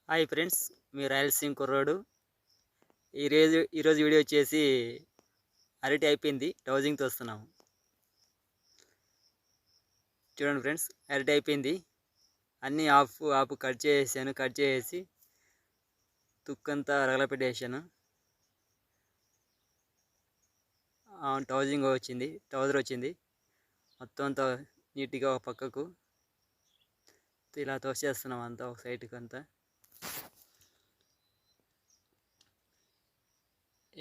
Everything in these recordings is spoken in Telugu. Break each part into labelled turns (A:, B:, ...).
A: హాయ్ ఫ్రెండ్స్, మీ రాయలసీమ కుర్రోడు. ఈరోజు వీడియో వచ్చేసి అరటి అయిపోయింది, టౌజింగ్తో వస్తున్నాము. చూడండి ఫ్రెండ్స్, అరటి అయిపోయింది. అన్నీ ఆపు కట్ చేసేసాను. కట్ చేసి తుక్కంతా రగలపెట్టేసాను. టౌజర్ వచ్చింది. మొత్తం అంతా నీట్గా ఒక పక్కకు ఇలా తోసేస్తున్నాం అంతా ఒక సైడ్కి అంతా.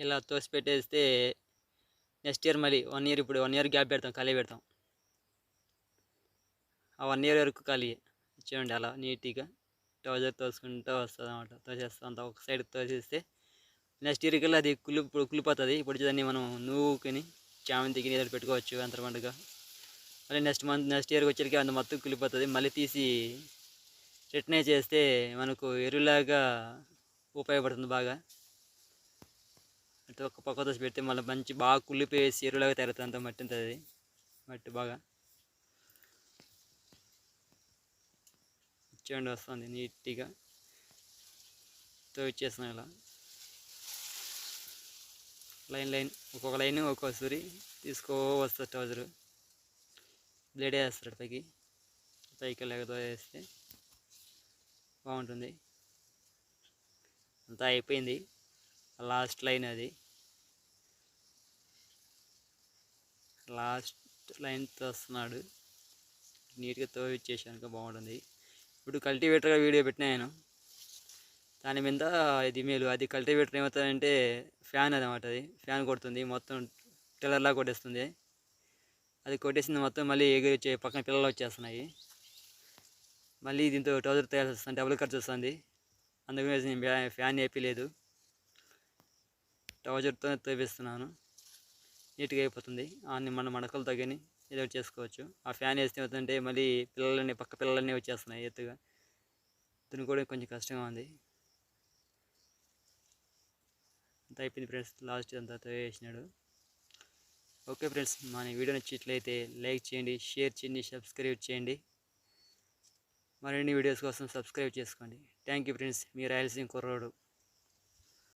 A: ఇలా తోసి పెట్టేస్తే నెక్స్ట్ ఇయర్ మళ్ళీ 1 ఇయర్, ఇప్పుడు 1 ఇయర్ గ్యాప్ పెడతాం, ఖాళీ పెడతాం. ఆ 1 ఇయర్ వరకు ఖాళీ. చూడండి, అలా నీట్గా టౌజర్ తోసుకుంటూ వస్తుంది అన్నమాట. తోసేస్తాం అంతా ఒక సైడ్ తోసేస్తే నెక్స్ట్ ఇయర్ కల్లా అది కుళ్ళిపోతుంది. ఇప్పుడు దాన్ని మనం నువ్వుకొని చామంతికి నీళ్ళు పెట్టుకోవచ్చు అంతరమంటగా. మళ్ళీ నెక్స్ట్ ఇయర్కి వచ్చేసరికి అంత మొత్తం కుళ్ళిపోతుంది. మళ్ళీ తీసి రిటర్న్ చేస్తే మనకు ఎరువులాగా ఉపయోగపడుతుంది బాగా. అంటే ఒక పక్క దోశ పెడితే మళ్ళీ మంచి బాగా కుళ్ళిపోయేసి ఎరువులాగా తయారవుతుంది. అంత మట్టి ఉంటుంది, మట్టి బాగా. చూడండి, వస్తుంది నీట్గా తోచేస్తున్నాం. ఇలా లైన్ ఒక్కొక్క లైన్ ఒక్కొక్క సూరి వస్తుంది టౌజరు. బ్లేడే వేస్తాడు పైకి వెళ్ళాక వేస్తే బాగుంటుంది. అంతా అయిపోయింది. లాస్ట్ లైన్ అది. లాస్ట్ లైన్ తోస్తున్నాడు. నీట్గా తోవిచ్చేసాక బాగుంటుంది. ఇప్పుడు కల్టివేటర్గా వీడియో పెట్టినా నేను. దాని మీద ఇది మేలు. అది కల్టివేటర్ ఏమవుతుందంటే ఫ్యాన్ అన్నమాట. అది ఫ్యాన్ కొడుతుంది, మొత్తం టిల్లర్లా కొట్టేస్తుంది. అది కొట్టేసింది మొత్తం. మళ్ళీ ఎగిరి పక్కన పిల్లలు వచ్చేస్తున్నాయి. మళ్ళీ దీంతో టౌజర్ తయారు వస్తుంది, డబుల్ ఖర్చు వస్తుంది. అందుకని నేను ఫ్యాన్ వేయలేదు, టౌజర్తో తోపిస్తున్నాను. నీట్గా అయిపోతుంది. అన్ని మన మడకలు తగ్గని ఏదో చేసుకోవచ్చు. ఆ ఫ్యాన్ వేస్తే అవుతుందంటే మళ్ళీ పక్క పిల్లలన్నీ వచ్చేస్తున్నాయి ఎత్తుగా. దీన్ని కూడా కొంచెం కష్టంగా ఉంది. అంత అయిపోయింది ఫ్రెండ్స్. లాస్ట్ అంతా వేసినాడు. ఓకే ఫ్రెండ్స్, మన వీడియో నచ్చినట్లయితే లైక్ చేయండి, షేర్ చేయండి, సబ్స్క్రైబ్ చేయండి. మరిన్ని వీడియోస్ కోసం సబ్స్క్రైబ్ చేసుకోండి. థ్యాంక్ యూ ఫ్రెండ్స్, మీ రాయలసీమ కుర్రోడు.